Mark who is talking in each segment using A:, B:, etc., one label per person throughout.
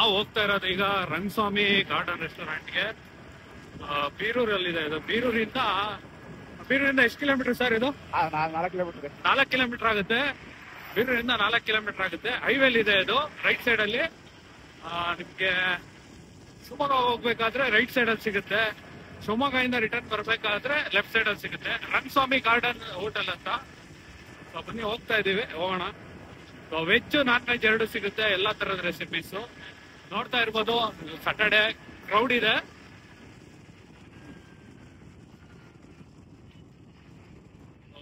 A: ನಾವು ಹೋಗ್ತಾ ಇರೋದು ಈಗ ರಂಗಸ್ವಾಮಿ ಗಾರ್ಡನ್ ರೆಸ್ಟೋರೆಂಟ್ಗೆ. ಬೀರೂರಲ್ಲಿದೆ ಇದು. ಬೀರೂರಿಂದ ಎಷ್ಟು ಕಿಲೋಮೀಟರ್ ಸರ್ ಇದು?
B: 4 ಕಿಲೋಮೀಟರ್.
A: 4 ಕಿಲೋಮೀಟರ್ ಆಗುತ್ತೆ. ಬೀರೂರಿಂದ 4 ಕಿಲೋಮೀಟರ್ ಆಗುತ್ತೆ. ಹೈವೇಲಿ ಇದೆ ಇದು. ರೈಟ್ ಸೈಡ್ ಅಲ್ಲಿ ನಿಮ್ಗೆ ಶಿವಮೊಗ್ಗ ಹೋಗ್ಬೇಕಾದ್ರೆ ರೈಟ್ ಸೈಡ್ ಅಲ್ಲಿ ಸಿಗುತ್ತೆ. ಶಿವಮೊಗ್ಗದಿಂದ ರಿಟರ್ನ್ ಬರ್ಬೇಕಾದ್ರೆ ಲೆಫ್ಟ್ ಸೈಡ್ ಅಲ್ಲಿ ಸಿಗುತ್ತೆ. ರಂಗಸ್ವಾಮಿ ಗಾರ್ಡನ್ ಹೋಟೆಲ್ ಅಂತ. ಬನ್ನಿ ಹೋಗ್ತಾ ಇದೀವಿ, ಹೋಗೋಣ. ವೆಜ್ ನಾನ್ ವೆಜ್ ಎರಡು ಸಿಗುತ್ತೆ, ಎಲ್ಲಾ ತರದ ರೆಸಿಪೀಸ್ ನೋಡ್ತಾ ಇರ್ಬೋದು. ಸಾಟರ್ಡೆ ಕ್ರೌಡ್ ಇದೆ.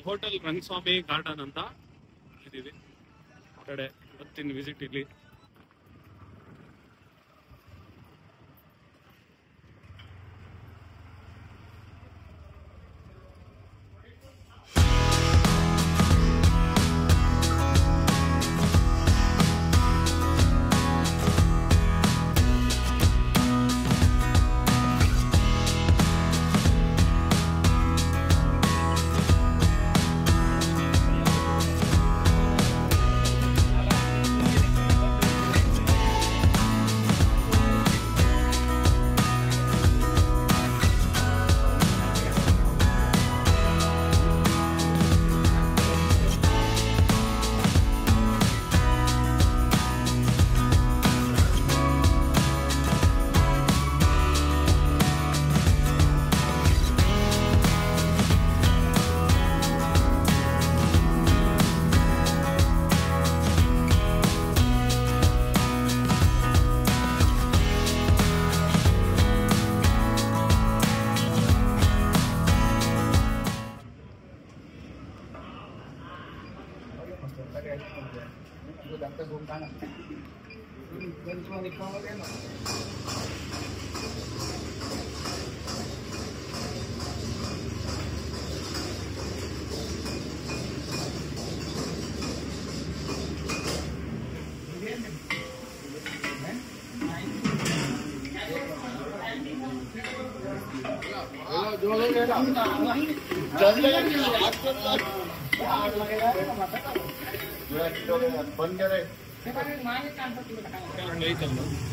A: ಹೋಟೆಲ್ ರಂಗಸ್ವಾಮಿ ಗಾರ್ಡನ್ ಅಂತ ಇದೀವಿ. ಸಾಟರ್ಡೆ ಇವತ್ತಿನ ವಿಸಿಟ್ ಇಲ್ಲಿ.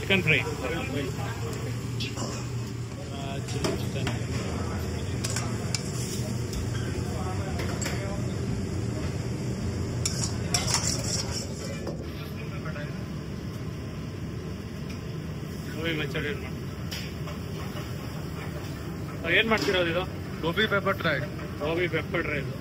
A: ಚಿಕನ್ ಫ್ರೈ, ಚಿಕನ್ ಏನ್ ಮಾಡ್ತಿರೋದು ಇದು?
B: Gobi pepper dry.
A: Gobi pepper dry ಇದು.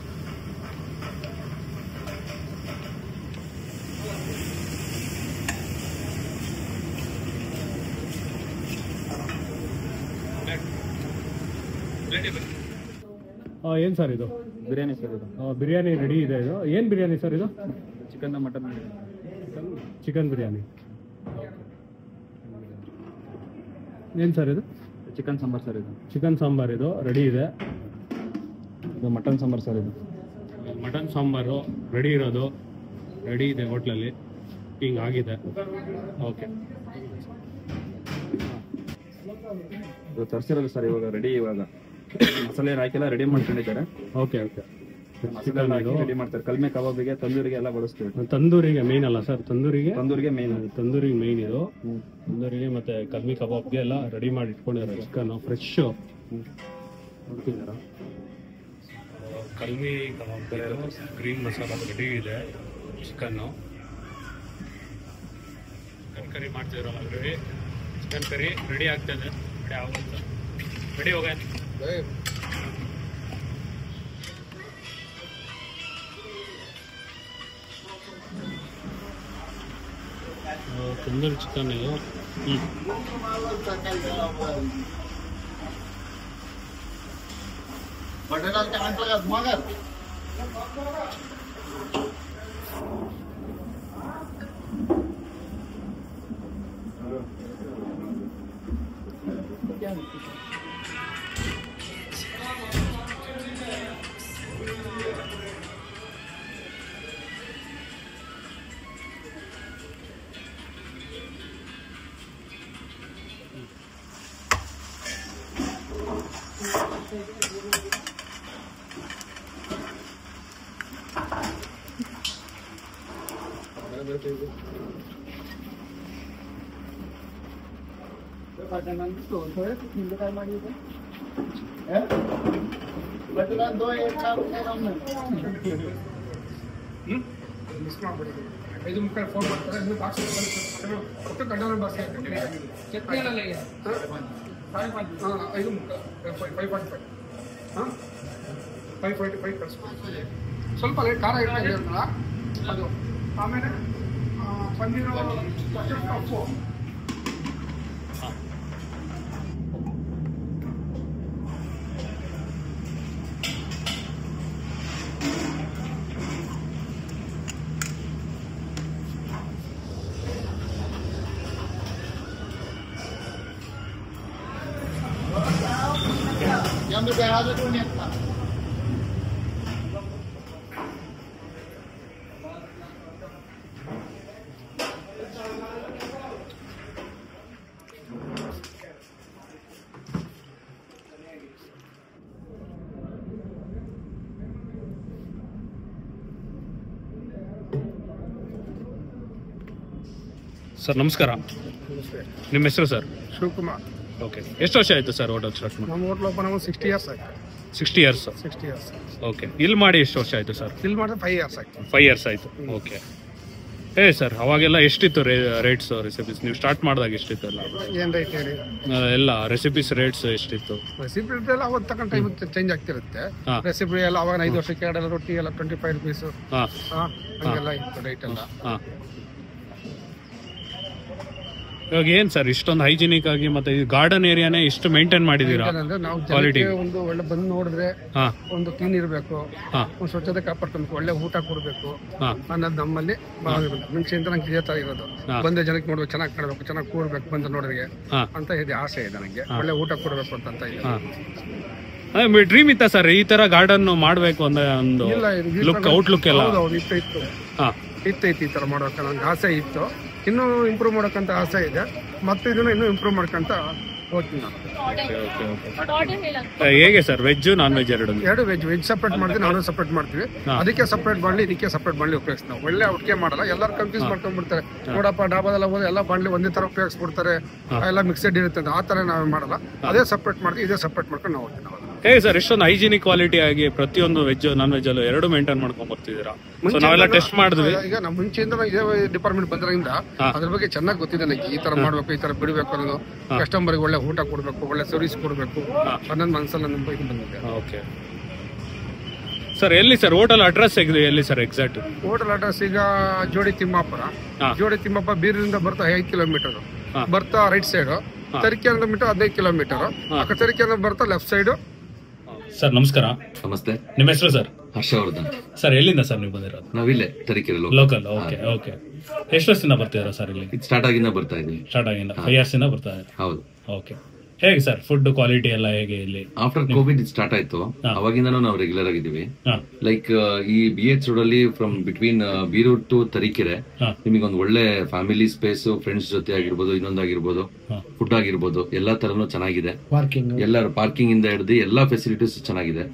A: ಏನ್ ಸರ್ ಇದು?
B: ಬಿರಿಯಾನಿ ಸರ್ ಇದು.
A: ಬಿರಿಯಾನಿ ರೆಡಿ ಇದೆ ಇದು. ಏನ್ ಬಿರಿಯಾನಿ ಸರ್ ಇದು?
B: Chicken mutton
A: chicken biryani. ಏನ್ ಸರ್ ಇದು?
B: ಚಿಕನ್ ಸಾಂಬಾರ್ ಸರ್ ಇದು.
A: ಚಿಕನ್ ಸಾಂಬಾರ್ ಇದು ರೆಡಿ ಇದೆ.
B: ಇದು ಮಟನ್ ಸಾಂಬಾರ್ ಸರ್ ಇದು.
A: ಮಟನ್ ಸಾಂಬಾರು ರೆಡಿ ಇರೋದು, ರೆಡಿ ಇದೆ ಹೋಟ್ಲಲ್ಲಿ. ಹಿಂಗ್ ಆಗಿದೆ. ಓಕೆ,
B: ಇದು ತರಿಸಿರೋದು ಸರ್ ಇವಾಗ ರೆಡಿ. ಇವಾಗ ಮಸಾಲೆ ಹಾಕಿಲ್ಲ, ರೆಡಿ ಮಾಡ್ಕೊಂಡಿದ್ದಾರೆ.
A: Okay okay.
B: ಚಿಕನ್ ರೆಡಿ ಮಾಡ್ತಾರೆ. ಕಲ್ಮೆ ಕಬಾಬಿಗೆ, ತಂದೂರಿಗೆ ಎಲ್ಲ ಬಳಸ್ತೀವಿ.
A: ತಂದೂರಿಗೆ ಮೇನ್ ಅಲ್ಲ ಸರ್? ತಂದೂರಿಗೆ
B: ಮೇನ್.
A: ತಂದೂರಿಗೆ ಮೇನ್ ಇದು. ತಂದೂರಿಗೆ ಮತ್ತೆ ಕಲ್ಮಿ ಕಬಾಬ್ಗೆ ಎಲ್ಲ ರೆಡಿ ಮಾಡಿ ಇಟ್ಕೊಂಡಿದ್ದಾರೆ. ಚಿಕನ್ ಫ್ರೆಶ್ ನೋಡ್ತಿದ್ದಾರ. Kalmi kebab green masala ready ಇದೆ. ಚಿಕನ್ನು ಚಿಕನ್ ಕರಿ ಮಾಡ್ತಿದ್ರು ಆಲ್ರೆಡಿ. ಚಿಕನ್ ಕರಿ ರೆಡಿ ಆಗ್ತಾಯಿದೆ. ರೆಡಿ ಆಗುತ್ತೆ. ರೆಡಿ ಹೋಗ. ತಂದೂರಿ ಚಿಕನ್ ಇದು.
C: ಮಿಸ್ ಮಾಡ್ಬಿಡಿ 5:30 ಫೋನ್ ಮಾಡ್ತಾರೆ ನೀವು ಬಾಕ್ಸ್ ಒಟ್ಟು ಕಂಡನ ಬಾಕ್ಸ್ ಚಟ್ನಿ ಎಲ್ಲ ಈಗ 5:45 ಹಾಂ 5:45 ಕಳಿಸ್ಬೋದು ಸ್ವಲ್ಪ ಲೈಟ್ ಖಾರ ಇರ್ತದೆ ಅಲ್ಲ ಅದು ಆಮೇಲೆ ಪನ್ನೀರು ಕಪ್ಪು
A: ಸರ್ ನಮಸ್ಕಾರ, ನಿಮ್ಮ ಹೆಸರು ಸರ್?
C: ಶಿವಕುಮಾರ್.
A: ಓಕೆ, ಎಷ್ಟು ವರ್ಷ ಆಯಿತು ಸರ್ ಹೋಟೆಲ್ ಸ್ಟಾರ್ಟ್ ಮಾಡಿ?
C: ನಮ್ಮ ಹೋಟ್ಲ್ ಓಪನ್ 60 ಇಯರ್ಸ್ ಆಯ್ತು.
A: 60 ಇಯರ್ಸ್.
C: 60 ಇಯರ್ಸ್.
A: ಓಕೆ, ಇಲ್ಲಿ ಮಾಡಿ ಎಷ್ಟು ವರ್ಷ ಆಯಿತು ಸರ್?
C: ಇಲ್ಲಿ ಮಾಡಿದ್ರೆ 5 ಇಯರ್ಸ್ ಆಯ್ತು.
A: 5 ಇಯರ್ಸ್ ಆಯಿತು. ಓಕೆ. ಸರ್ ಅವಾಗೆಲ್ಲ ಎಷ್ಟಿತ್ತು ರೇಟ್ಸ್ ರೆಸಿಪೀಸ್? ನೀವು ಸ್ಟಾರ್ಟ್ ಮಾಡಿದಾಗ ಎಷ್ಟಿತ್ತು ಎಲ್ಲ?
C: ಏನು ರೈಟ್ ಹೇಳಿ?
A: ಎಲ್ಲ ರೆಸಿಪೀಸ್ ರೇಟ್ಸ್ ಎಷ್ಟಿತ್ತು?
C: ರೆಸಿಪಿ ಎಲ್ಲ ಅವತ್ತು ತಗೊಂಡು ಟೈಮ್ ಚೇಂಜ್ ಆಗ್ತಿರುತ್ತೆ. ರೆಸಿಪಿ ಎಲ್ಲ ಅವಾಗ 5 ವರ್ಷಕ್ಕೆ ಎರಡೆಲ್ಲ ರೊಟ್ಟಿ ಎಲ್ಲ 25 rupees ಹಂಗೆಲ್ಲ ಇತ್ತು ರೈಟ್ ಎಲ್ಲ.
A: ಇವಾಗ ಏನ್ ಸರ್ ಇಷ್ಟೊಂದು ಹೈಜಿನಿಕ್ ಆಗಿ ಮತ್ತೆ ಗಾರ್ಡನ್ ಏರಿಯಾನೇ ಇಷ್ಟು ಮೇಂಟೈನ್ ಮಾಡಿದೀರಾ?
C: ನಾವು ಜನಕ್ಕೆ ಒಂದು ಒಳ್ಳೆ ಬಂದು ನೋಡಿದ್ರೆ ಒಂದು ಕ್ಲೀನ್ ಇರಬೇಕು, ಒಂದು ಸ್ವಚ್ಛತೆ ಕಾಪಾಡ್ಕೊಬೇಕು, ಒಳ್ಳೆ ಊಟ ಕೊಡಬೇಕು ಅನ್ನೋದು ನಮ್ಮಲ್ಲಿ ಮುಂಚೆಯಿಂದ ನಂಗೆ ಇದೇ ತರ ಇರೋದು. ಬಂದ ಜನಕ್ಕೆ ನೋಡ್ಬೇಕು, ಚೆನ್ನಾಗಿ ಕಾಣಬೇಕು, ಚೆನ್ನಾಗಿ ಕೂರ್ಬೇಕು ಬಂದ ನೋಡ್ರಿಗೆ ಅಂತ ಇದೆ ಆಸೆ ಇದೆ ನನಗೆ. ಒಳ್ಳೆ ಊಟ ಕೊಡಬೇಕು ಅಂತ ಇದೆ.
A: ಡ್ರೀಮ್ ಇತ್ತ ಸರ್ ಈ ತರ ಗಾರ್ಡನ್ ಮಾಡ್ಬೇಕು ಅಂದ್ರೆ ಒಂದು ಲುಕ್ ಔಟ್ಲುಕ್ ಎಲ್ಲ?
C: ಇತ್ತು ಈ ತರ ಮಾಡ್ಬೇಕು ನಂಗೆ ಆಸೆ ಇತ್ತು. ಇನ್ನೂ ಇಂಪ್ರೂವ್ ಮಾಡೋಕ್ಕಂತ ಆಸೆ ಇದೆ. ಮತ್ತೆ ಇದನ್ನ ಇನ್ನೂ ಇಂಪ್ರೂವ್ ಮಾಡ್ಕೊಂತ ಹೋಗ್ತೀನಿ ನಾನು.
A: ಹೇಗೆ ಸರ್ ವೆಜ್ ನಾನ್ ವೆಜ್ ಎರಡು
C: ವೆಜ್ ಸಪ್ರೇಟ್ ಮಾಡ್ತೀವಿ, ನಾನ್ ವೆಜ್ ಸಪ್ರೇಟ್ ಮಾಡ್ತೀವಿ. ಅದಕ್ಕೆ ಸಪ್ರೇಟ್ ಬಾಣ್ಲಿ, ಇದಕ್ಕೆ ಸಪ್ರೇಟ್ ಬಾಣ್ಲಿ ಉಪಯೋಗಿಸ್ತೀವಿ ನಾವು. ಒಳ್ಳೆ ಒಟ್ಟಿಗೆ ಮಾಡಲ್ಲ, ಎಲ್ಲರೂ ಕನ್ಫ್ಯೂಸ್ ಮಾಡ್ಕೊಂಡ್ಬಿಡ್ತಾರೆ. ನೋಡಪ್ಪ ಡಾಬಾದೆಲ್ಲ ಹೋದ್ರೆ ಎಲ್ಲ ಬಾಣ್ಲಿ ಒಂದೇ ತರ ಉಪಯೋಗಿಸ್ಬಿಡ್ತಾರೆ, ಎಲ್ಲ ಮಿಕ್ಸೆಡ್ ಇರುತ್ತೆ ಅಂತ. ಆ ತರ ನಾವು ಮಾಡಲ್ಲ, ಅದೇ ಸಪ್ರೇಟ್ ಮಾಡ್ತೀವಿ, ಇದೇ ಸಪ್ರೇಟ್ ಮಾಡ್ಕೊಂಡು ನಾವು ಹೋಗ್ತೀವಿ.
A: ಹೇಗೆ ಸರ್ ಇಷ್ಟೊಂದು ಹೈಜಿನಿಕ್ ಕ್ವಾಲಿಟಿ ಆಗಿ ಪ್ರತಿಯೊಂದು ವೆಜ್ ನಾನ್ ವೆಜ್ ಅಲ್ಲೂ ಎರಡು ಮೇಂಟೈನ್ ಮಾಡ್ಕೊಂಡ್ ಬರ್ತಿದ್ದೀರಾ? ನಾವೆಲ್ಲ ಟೆಸ್ಟ್ ಮಾಡಿದ್ವಿ.
C: ಈಗ ನಮ್ಮ ಮುಂಚೆಯಿಂದ ಇದೇ ಡಿಪಾರ್ಟ್ಮೆಂಟ್ ಬಂದ್ರಿಂದ ಅದ್ರ ಬಗ್ಗೆ ಚೆನ್ನಾಗಿ ಗೊತ್ತಿದೆ ನನಗೆ. ಈ ತರ ಮಾಡ್ಬೇಕು, ಈ ತರ ಬಿಡಬೇಕು ಅನ್ನೋದು, ಕಸ್ಟಮರ್ಗೆ ಒಳ್ಳೆ ಊಟ ಕೊಡ್ಬೇಕು, ಒಳ್ಳೆ ಸರ್ವಿಸ್ ಕೊಡ್ಬೇಕು ಅನ್ನೋದು ಮನಸ್ಸಲ್ಲಿ ನಮ್ಮ ಇದು ಬಂದಿದೆ.
A: ಓಕೆ ಸರ್, ಎಲ್ಲಿ ಸರ್ ಹೋಟೆಲ್ ಅಡ್ರೆಸ್ ಎಲ್ಲಿ ಸರ್ ಎಕ್ಸಾಕ್ಟ್?
C: ಹೋಟೆಲ್ ಅಡ್ರೆಸ್ ಈಗ ಜೋಡಿ ತಿಮ್ಮಾಪುರ. ಜೋಡಿ ತಿಮ್ಮಪ್ಪ ಬೀರಿಂದ ಬರ್ತಾ 5 ಕಿಲೋಮೀಟರ್, ಬರ್ತಾ right side. Tarikere metre 15 kilometre. Tarikere ಬರ್ತಾ ಲೆಫ್ಟ್ ಸೈಡ್.
A: ಸರ್ ನಮಸ್ಕಾರ.
D: ನಮಸ್ತೆ.
A: ನಿಮ್ಮ ಹೆಸರು ಸರ್?
D: ಹರ್ಷವರ್ಧನ್.
A: ಸರ್ ಎಲ್ಲಿಂದ ಸರ್ ನೀವು ಬಂದಿರೋದು?
D: ನಾವಿಲ್ಲೇ ತರೀಕೆರೆ
A: ಲೋಕಲ್. Okay okay. ಎಷ್ಟು ವರ್ಷದಿಂದ ಬರ್ತಿದ್ದೀರಾ ಸರ್ ಇಲ್ಲಿ?
D: ಸ್ಟಾರ್ಟ್ ಆಗಿಂದ ಬರ್ತಾ ಇದ್ದೀವಿ.
A: ಸ್ಟಾರ್ಟ್ ಆಗಿಂದ 5 years ಇಂದ ಬರ್ತಾ ಇದ್ದೀರಾ?
D: ಹೌದು.
A: ಓಕೆ. ಹೇಗೆ ಸರ್ ಫುಡ್ ಕ್ವಾಲಿಟಿ ಎಲ್ಲ ಹೇಗೆ ಇಲ್ಲಿ?
D: ಆಫ್ಟರ್ ಕೋವಿಡ್ ಸ್ಟಾರ್ಟ್ ಆಯ್ತು, ಅವಾಗಿಂದನೂ ನಾವು ರೆಗ್ಯುಲರ್ ಆಗಿದ್ದೀವಿ. ಲೈಕ್ ಈ BH ರೋಡ್ ಅಲ್ಲಿ from between Birur to Tarikere ನಿಮಗೆ ಒಂದು ಒಳ್ಳೆ ಫ್ಯಾಮಿಲಿ ಸ್ಪೇಸ್, ಫ್ರೆಂಡ್ಸ್ ಜೊತೆ ಆಗಿರ್ಬೋದು, ಇನ್ನೊಂದಾಗಿರ್ಬೋದು, ಫುಡ್ ಆಗಿರ್ಬೋದು, ಎಲ್ಲಾ ತರನು ಚೆನ್ನಾಗಿದೆ. ಎಲ್ಲರೂ ಪಾರ್ಕಿಂಗ್ ಇಂದ ಹಿಡಿದು ಎಲ್ಲಾ ಫೆಸಿಲಿಟೀಸ್ ಚೆನ್ನಾಗಿದೆ.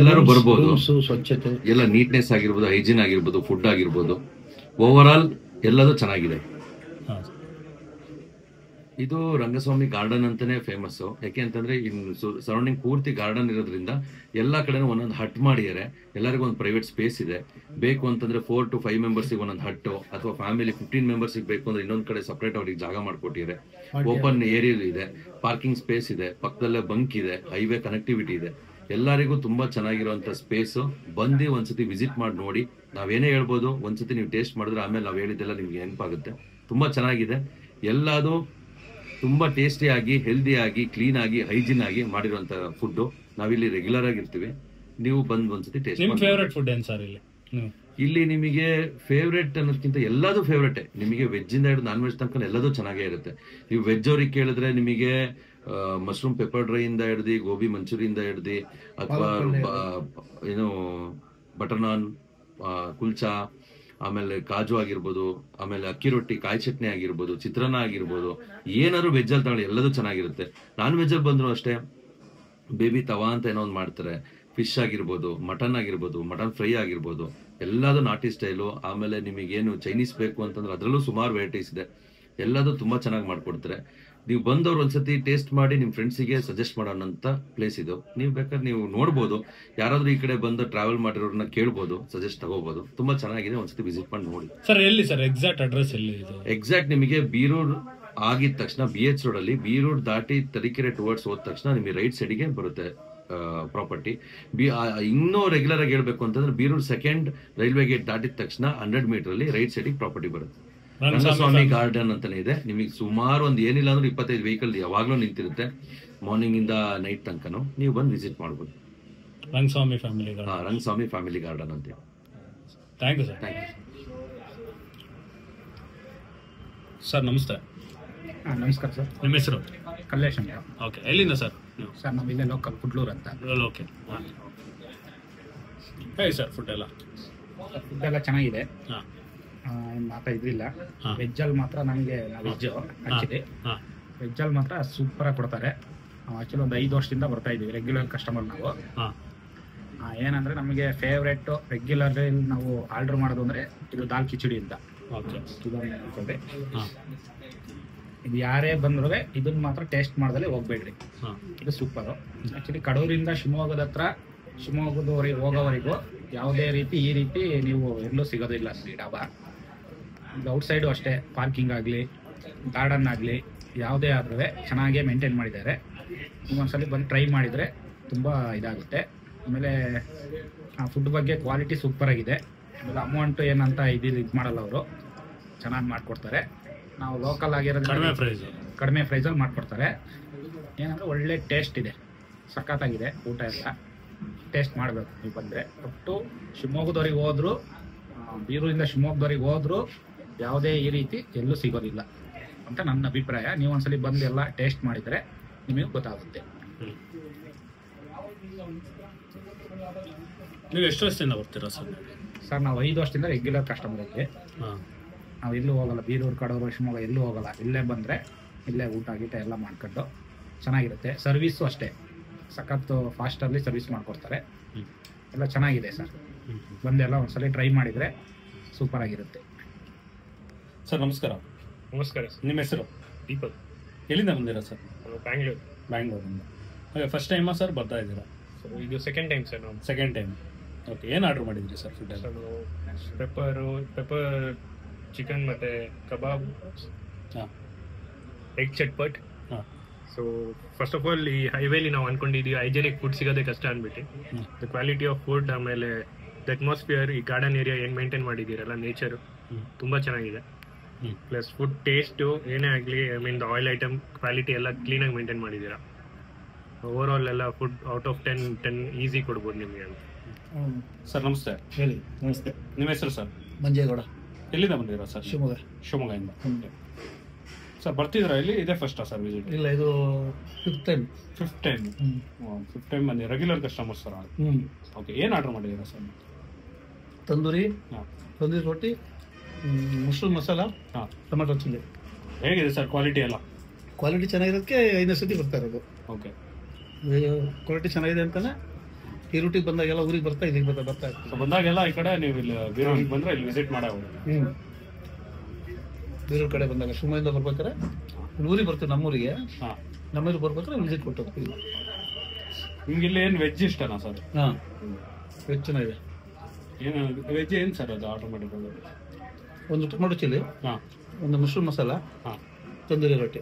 D: ಎಲ್ಲರೂ ಬರ್ಬೋದು. ಸ್ವಚ್ಛತೆ ಎಲ್ಲ ನೀಟ್ನೆಸ್ ಆಗಿರ್ಬೋದು, ಹೈಜೀನ್ ಆಗಿರ್ಬೋದು, ಫುಡ್ ಆಗಿರ್ಬೋದು, ಓವರ್ ಆಲ್ ಎಲ್ಲದೂ ಚೆನ್ನಾಗಿದೆ. ಇದು ರಂಗಸ್ವಾಮಿ ಗಾರ್ಡನ್ ಅಂತಾನೆ ಫೇಮಸ್. ಯಾಕೆ ಅಂತಂದ್ರೆ ಸರೌಂಡಿಂಗ್ ಪೂರ್ತಿ ಗಾರ್ಡನ್ ಇರೋದ್ರಿಂದ ಎಲ್ಲಾ ಕಡೆನೂ ಒಂದೊಂದು ಹಟ್ ಮಾಡಿದ್ದಾರೆ. ಎಲ್ಲರಿಗೂ ಒಂದು ಪ್ರೈವೇಟ್ ಸ್ಪೇಸ್ ಇದೆ. ಬೇಕು ಅಂತಂದ್ರೆ 4 to 5 ಮೆಂಬರ್ಸಿಗೆ ಒಂದೊಂದು ಹಟ್ಟು, ಅಥವಾ ಫ್ಯಾಮಿಲಿ 15 ಮೆಂಬರ್ಸಿಗೆ ಬೇಕು ಅಂದ್ರೆ ಇನ್ನೊಂದ್ ಕಡೆ ಸಪರೇಟ್ ಅವ್ರಿಗೆ ಜಾಗ ಮಾಡ್ಕೊಟ್ಟಿದ್ದಾರೆ. ಓಪನ್ ಏರಿಯಾ ಇದೆ, ಪಾರ್ಕಿಂಗ್ ಸ್ಪೇಸ್ ಇದೆ, ಪಕ್ಕದಲ್ಲೇ ಬಂಕ್ ಇದೆ, ಹೈವೇ ಕನೆಕ್ಟಿವಿಟಿ ಇದೆ. ಎಲ್ಲರಿಗೂ ತುಂಬಾ ಚೆನ್ನಾಗಿರುವಂತ ಸ್ಪೇಸ್. ಬಂದು ಒಂದ್ಸತಿ ವಿಸಿಟ್ ಮಾಡಿ ನೋಡಿ. ನಾವೇನೇ ಹೇಳ್ಬೋದು, ಒಂದ್ಸತಿ ನೀವು ಟೇಸ್ಟ್ ಮಾಡಿದ್ರೆ ಆಮೇಲೆ ನಾವು ಹೇಳಿದ್ದೆಲ್ಲ ನಿಮ್ಗೆ ನೆನಪಾಗುತ್ತೆ. ತುಂಬಾ ಚೆನ್ನಾಗಿದೆ. ಎಲ್ಲದು ತುಂಬಾ ಟೇಸ್ಟಿ ಆಗಿ, ಹೆಲ್ದಿ ಆಗಿ, ಕ್ಲೀನ್ ಆಗಿ, ಹೈಜೀನ್ ಆಗಿ ಮಾಡಿರುವಂತ ಫುಡ್. ನಾವಿಲ್ಲಿ ರೆಗ್ಯುಲರ್ ಆಗಿರ್ತೀವಿ. ನೀವು ಬಂದು ಒಂದ್ಸತಿ ಟೇಸ್ಟ್ ಮಾಡಿ.
A: ಫೇವರೇಟ್ ಫುಡ್ ಏನ್ ಸರ್ ಇಲ್ಲಿ?
D: ಇಲ್ಲಿ ನಿಮಗೆ ಫೇವ್ರೇಟ್ ಅನ್ನೋದಕ್ಕಿಂತ ಎಲ್ಲದೂ ಫೇವ್ರೇಟ್. ನಿಮಗೆ ವೆಜ್ ಇಂದ ಹಿಡಿದು ನಾನ್ ವೆಜ್ ತನಕ ಎಲ್ಲದೂ ಚೆನ್ನಾಗೇ ಇರುತ್ತೆ. ನೀವು ವೆಜ್ ಅವ್ರಿಗೆ ಕೇಳಿದ್ರೆ ನಿಮಗೆ ಮಶ್ರೂಮ್ ಪೆಪ್ಪರ್ ಡ್ರೈ ಇಂದ ಹಿಡ್ದು, ಗೋಬಿ ಮಂಚೂರಿಯಿಂದ ಹಿಡ್ದು, ಅಥವಾ ಏನು ಬಟರ್ ನಾನ್, ಕುಲ್ಚಾ, ಆಮೇಲೆ ಕಾಜು ಆಗಿರ್ಬೋದು, ಆಮೇಲೆ ಅಕ್ಕಿ ರೊಟ್ಟಿ, ಕಾಯಿ ಚಟ್ನಿ ಆಗಿರ್ಬೋದು, ಚಿತ್ರಾನ್ನ ಆಗಿರ್ಬೋದು, ಏನಾದ್ರು ವೆಜ್ ಅಲ್ಲಿ ತಗೊಳ್ಳಿ ಎಲ್ಲದೂ ಚೆನ್ನಾಗಿರುತ್ತೆ. ನಾನ್ ವೆಜ್ ಅಲ್ಲಿ ಬಂದ್ರು ಅಷ್ಟೇ, ಬೇಬಿ ತವಾ ಅಂತ ಏನೋ ಒಂದು ಮಾಡ್ತಾರೆ. ಫಿಶ್ ಆಗಿರ್ಬೋದು, ಮಟನ್ ಆಗಿರ್ಬೋದು, ಮಟನ್ ಫ್ರೈ ಆಗಿರ್ಬೋದು, ಎಲ್ಲದೂ ನಾಟಿ ಸ್ಟೈಲು. ಆಮೇಲೆ ನಿಮಗೇನು ಚೈನೀಸ್ ಬೇಕು ಅಂತಂದ್ರೆ ಅದರಲ್ಲೂ ಸುಮಾರು ವೆರೈಟೀಸ್ ಇದೆ. ಎಲ್ಲದೂ ತುಂಬಾ ಚೆನ್ನಾಗಿ ಮಾಡ್ಕೊಡ್ತಾರೆ. ನೀವು ಬಂದವ್ರು ಒಂದ್ಸತಿ ಟೇಸ್ಟ್ ಮಾಡಿ ನಿಮ್ಮ ಫ್ರೆಂಡ್ಸಿಗೆ ಸಜೆಸ್ಟ್ ಮಾಡೋಣಂತ ಪ್ಲೇಸ್ ಇದು. ನೀವು ಬೇಕಾದ್ರೆ ನೀವು ನೋಡ್ಬೋದು, ಯಾರಾದ್ರೂ ಈ ಕಡೆ ಬಂದು ಟ್ರಾವೆಲ್ ಮಾಡಿರೋರನ್ನ ಕೇಳ್ಬೋದು, ಸಜೆಸ್ಟ್ ತಗೋಬಹುದು. ತುಂಬಾ ಚೆನ್ನಾಗಿದೆ, ಒಂದ್ಸತಿ ವಿಸಿಟ್ ಮಾಡಿ ನೋಡಿ.
A: ಸರ್ ಎಲ್ಲಿ ಸರ್ ಎಕ್ಸಾಕ್ಟ್ ಅಡ್ರೆಸ್ ಎಲ್ಲಿ ಇದು?
D: ಎಕ್ಸಾಕ್ಟ್ ನಿಮಗೆ ಬೀರೂರ್ ಆಗಿದ ತಕ್ಷಣ BH ರೋಡ್ ಅಲ್ಲಿ ಬೀರೂರ್ ದಾಟಿ ತರೀಕೆರೆ ಟುವರ್ಡ್ಸ್ ಹೋದ ತಕ್ಷಣ ನಿಮಗೆ ರೈಟ್ ಸೈಡ್ಗೆ ಬರುತ್ತೆ ಪ್ರಾಪರ್ಟಿ. ಇನ್ನೂ ರೆಗ್ಯುಲರ್ ಆಗಿ ಹೇಳ್ಬೇಕು ಅಂತಂದ್ರೆ ಬೀರೂರ್ 2nd ರೈಲ್ವೆ ಗೇಟ್ ದಾಟಿದ ತಕ್ಷಣ 100 ಮೀಟರ್ ಅಲ್ಲಿ ರೈಟ್ ಸೈಡ್ ಪ್ರಾಪರ್ಟಿ ಬರುತ್ತೆ. ರಂಗಸ್ವಾಮಿ ಗಾರ್ಡನ್ ಅಂತಾನೆ ಇದೆ. ನಿಮಗೆ ಸುಮಾರು ಒಂದು ಏನಿಲ್ಲ ಅಂದ್ರೆ 25 ವೆಹಿಕಲ್ ಯಾವಾಗ್ಲೂ ನಿಂತಿರುತ್ತೆ, ಮಾರ್ನಿಂಗ್ ಇಂದ ನೈಟ್ ತನಕನು. ನೀವು ಬಂದು ವಿಸಿಟ್ ಮಾಡ್ಬೋದು.
A: ರಂಗಸ್ವಾಮಿ ಫ್ಯಾಮಿಲಿ ಗಾರ್ಡನ್ ಅಂತ. Thank you sir.
D: Thank you
A: sir. ನಮಸ್ತೆ.
C: ನಮಸ್ಕಾರ ಸರ್.
A: ನಿಮ್ಮ ಹೆಸರು?
C: ಕಲ್ಲೇಶ್ ಅಂತ.
A: ಓಕೆ, ಎಲ್ಲಿಂದ ಸರ್ ನೀವು?
C: ಸರ್ ನಾವು ಇಲ್ಲೇ ಲೋಕಲ್ ಕುಡ್ಲೂರು ಅಂತ.
A: ಓಕೆ, ಹೇಳಿ ಸರ್. ಫುಡ್ ಎಲ್ಲ
C: ಚೆನ್ನಾಗಿದೆ,
A: ಹಾಂ,
C: ಮಾತ್ರ ಇದ್ರಿಲ್ಲ. ವೆಜ್ಜಲ್ಲಿ ಮಾತ್ರ ನಮಗೆ ವೆಜ್ಜು ಆ್ಯಕ್ಚುಲಿ ವೆಜ್ಜಲ್ಲಿ ಮಾತ್ರ ಸೂಪರಾಗಿ ಕೊಡ್ತಾರೆ. ಆ್ಯಕ್ಚುಲಿ ಒಂದು 5 ವರ್ಷದಿಂದ ಬರ್ತಾ ಇದ್ದೀವಿ, ರೆಗ್ಯುಲರ್ ಕಸ್ಟಮರ್ ನಾವು. ಏನಂದರೆ ನಮಗೆ ಫೇವ್ರೇಟು ರೆಗ್ಯುಲರ್ ನಾವು ಆರ್ಡರ್ ಮಾಡೋದು ಅಂದರೆ ಇದು ದಾಲ್ ಕಿಚಡಿ ಅಂತ. ಇದು ಯಾರೇ ಬಂದರೂ ಇದನ್ನ ಮಾತ್ರ ಟೇಸ್ಟ್ ಮಾಡ್ದಲೇ ಹೋಗ್ಬೇಡ್ರಿ, ಇದು ಸೂಪರು. ಆ್ಯಕ್ಚುಲಿ ಕಡೂರಿಂದ ಶಿವಮೊಗ್ಗದವರೆಗೆ ಹೋಗೋವರೆಗೂ ಯಾವುದೇ ರೀತಿ ಈ ರೀತಿ ನೀವು ಎಲ್ಲೂ ಸಿಗೋದಿಲ್ಲ ಈ ಡಾಬಾ. ಔಟ್ಸೈಡು ಅಷ್ಟೇ, ಪಾರ್ಕಿಂಗ್ ಆಗಲಿ ಗಾರ್ಡನ್ ಆಗಲಿ ಯಾವುದೇ ಆದ್ರೂ ಚೆನ್ನಾಗೇ ಮೇಂಟೈನ್ ಮಾಡಿದ್ದಾರೆ. ನೀವು ಒಂದ್ಸಲಿ ಬಂದು ಟ್ರೈ ಮಾಡಿದರೆ ತುಂಬ ಇದಾಗುತ್ತೆ. ಆಮೇಲೆ ಆ ಫುಡ್ ಬಗ್ಗೆ ಕ್ವಾಲಿಟಿ ಸೂಪರಾಗಿದೆ. ಆಮೇಲೆ ಅಮೌಂಟು ಏನಂತ ಇದು ಮಾಡಲ್ಲ, ಅವರು ಚೆನ್ನಾಗಿ ಮಾಡಿಕೊಡ್ತಾರೆ. ನಾವು ಲೋಕಲ್ ಆಗಿರೋದು ಕಡಿಮೆ ಪ್ರೈಸಲ್ಲಿ ಮಾಡಿಕೊಡ್ತಾರೆ. ಏನಂದರೆ ಒಳ್ಳೆ ಟೇಸ್ಟ್ ಇದೆ, ಸಖತ್ತಾಗಿದೆ ಊಟ ಎಲ್ಲ. ಟೇಸ್ಟ್ ಮಾಡಬೇಕು ನೀವು ಬಂದರೆ. ಒಟ್ಟು ಶಿವಮೊಗ್ಗದವ್ರಿಗೆ ಹೋದ್ರು, ಬೀರೂರಿಂದ ಶಿವಮೊಗ್ಗದವ್ರಿಗೆ ಹೋದ್ರು ಯಾವುದೇ ಈ ರೀತಿ ಎಲ್ಲೂ ಸಿಗೋದಿಲ್ಲ ಅಂತ ನನ್ನ ಅಭಿಪ್ರಾಯ. ನೀವು ಒಂದ್ಸಲಿ ಬಂದು ಎಲ್ಲ ಟೇಸ್ಟ್ ಮಾಡಿದರೆ ನಿಮಗೆ ಗೊತ್ತಾಗುತ್ತೆ.
A: ನೀವು ಎಷ್ಟು ವರ್ಷದಿಂದ ಬರ್ತೀರಾ ಸರ್?
C: ಸರ್ ನಾವು 5 ವರ್ಷದಿಂದ ರೆಗ್ಯುಲರ್ ಕಸ್ಟಮರ್ ಇದ್ವಿ. ನಾವು ಎಲ್ಲೂ ಹೋಗಲ್ಲ, ಬೀರೂರು ಕಡೂರು ಶಿವಮೊಗ್ಗ ಎಲ್ಲೂ ಹೋಗಲ್ಲ. ಇಲ್ಲೇ ಬಂದರೆ ಇಲ್ಲೇ ಊಟ ಗೀಟ ಎಲ್ಲ ಮಾಡ್ಕೊಂಡು ಚೆನ್ನಾಗಿರುತ್ತೆ. ಸರ್ವಿಸ್ಸು ಅಷ್ಟೇ ಸಖತ್ತು ಫಾಸ್ಟಲ್ಲಿ ಸರ್ವಿಸ್ ಮಾಡಿಕೊಡ್ತಾರೆ. ಎಲ್ಲ ಚೆನ್ನಾಗಿದೆ ಸರ್. ಬಂದೆಲ್ಲ ಒಂದ್ಸಲ ಟ್ರೈ ಮಾಡಿದರೆ ಸೂಪರಾಗಿರುತ್ತೆ.
A: ಸರ್ ನಮಸ್ಕಾರ.
E: ನಮಸ್ಕಾರ ಸರ್.
A: ನಿಮ್ಮ ಹೆಸರು?
E: ದೀಪಕ್.
A: ಎಲ್ಲಿಂದ ಬಂದಿರಾ ಸರ್?
E: ಬ್ಯಾಂಗ್ಳೂರಿಂದ.
A: ಓಕೆ, ಫಸ್ಟ್ ಟೈಮಾ ಸರ್ ಬರ್ತಾ ಇದ್ದೀರಾ?
E: ಸೊ ಇದು ಸೆಕೆಂಡ್ ಟೈಮ್ ಸರ್. ನಾವು
A: ಸೆಕೆಂಡ್ ಟೈಮ್. ಓಕೆ, ಏನು ಆರ್ಡರ್ ಮಾಡಿದ್ರಿ ಸರ್ ಫುಡ್?
E: ಪೆಪ್ಪರ್ ಚಿಕನ್ ಮತ್ತು kebab, egg chatpat. So first of all ಈ ಹೈವೇಲಿ ನಾವು ಅಂದ್ಕೊಂಡಿದ್ದೀವಿ ಹೈಜೆನಿಕ್ ಫುಡ್ ಸಿಗೋದೇ ಕಷ್ಟ ಅಂದ್ಬಿಟ್ಟು. ದ ಕ್ವಾಲಿಟಿ ಆಫ್ ಫುಡ್, ಆಮೇಲೆ ದ ಅಟ್ಮಾಸ್ಫಿಯರ್, ಈ ಗಾರ್ಡನ್ ಏರಿಯಾ ಏನು ಮೇಂಟೈನ್ ಮಾಡಿದ್ದೀರಲ್ಲ, ನೇಚರು ತುಂಬ ಚೆನ್ನಾಗಿದೆ. ಪ್ಲಸ್ ಫುಡ್ ಟೇಸ್ಟು ಏನೇ ಆಗಲಿ, I mean the oil item quality ಎಲ್ಲ ಕ್ಲೀನಾಗಿ ಮೇಂಟೈನ್ ಮಾಡಿದ್ದೀರಾ. ಓವರ್ ಆಲ್ ಎಲ್ಲ ಫುಡ್ ಔಟ್ ಆಫ್ 10 ಈಸಿ ಕೊಡ್ಬೋದು ನಿಮಗೆ ಅಂತ.
A: ಸರ್ ನಮಸ್ತೆ.
C: ಹೇಳಿ. ನಮಸ್ತೆ.
A: ನಿಮ್ಮ ಹೆಸರು ಸರ್?
C: ಮಂಜೇಗೌಡ.
A: ಎಲ್ಲಿಂದ ಬಂದಿರಾ ಸರ್? ಶಿವಮೊಗ್ಗದಿಂದ. ಸರ್ ಬರ್ತಿದ್ದೀರಾ ಇಲ್ಲಿ? ಇದೇ ಫಸ್ಟಾ ಸರ್ ವಿಸಿಟ್?
C: ಇಲ್ಲ, ಇದು ಫಿಫ್ತ್ ಟೈಮ್
A: ಬಂದಿ. Regular customer sir? ಓಕೆ, ಏನು ಆರ್ಡರ್ ಮಾಡಿದ್ದೀರಾ ಸರ್?
C: ತಂದೂರಿ ರೊಟ್ಟಿ, ಮಶ್ರೂಮ್ ಮಸಾಲ, ಟೊಮೆಟೊ ಚಿಲ್ಲಿ.
A: ಹೇಗಿದೆ ಸರ್ ಕ್ವಾಲಿಟಿ ಎಲ್ಲ?
C: ಕ್ವಾಲಿಟಿ ಚೆನ್ನಾಗಿರೋದಕ್ಕೆ 5ನೇ ಸತಿ ಬರ್ತಾ ಇರೋದು.
A: ಓಕೆ,
C: ಕ್ವಾಲಿಟಿ ಚೆನ್ನಾಗಿದೆ ಅಂತಾನೆ ಈ ರೂಟಿಗೆ ಬಂದಾಗೆಲ್ಲ ಊರಿಗೆ ಬರ್ತಾ ಇಲ್ಲಿಗೆ ಬರ್ತಾ ಇರ್ತೀವಿ.
A: ಬಂದಾಗೆಲ್ಲ ಈ ಕಡೆ ನೀವು ಇಲ್ಲಿ ಬೀರೂರಿಗೆ ಬಂದರೆ ಇಲ್ಲಿ ವಿಸಿಟ್ ಮಾಡೋದು.
C: ಬೀರೂರು ಕಡೆ ಬಂದಾಗ ಶಿವಮೊಗ್ಗದಿಂದ ಬರ್ಬೇಕಾದ್ರೆ ಊರಿಗೆ ಬರ್ತೀವಿ, ನಮ್ಮೂರಿಗೆ. ನಮ್ಮೂರಿಗೆ ಬರ್ಬೇಕಾದ್ರೆ ವಿಸಿಟ್ ಕೊಟ್ಟು ಹೋಗ್ತೀವಿ.
A: ನಿಮ್ಗೆ ಇಲ್ಲಿ ಏನು ವೆಜ್ ಇಷ್ಟನಾ ಸರ್?
C: ವೆಜ್ ಚೆನ್ನಾಗಿದೆ.
A: ಏನು ವೆಜ್ ಏನು ಸರ್ ಅದು ಆರ್ಡರ್ ಮಾಡಿರೋದು?
C: ಒಂದು ಟೊಮೆಟೊ ಚಿಲ್ಲಿ, ಒಂದು ಮಶ್ರೂಮ್ ಮಸಾಲ, ತಂದೂರಿ ರೊಟ್ಟಿ.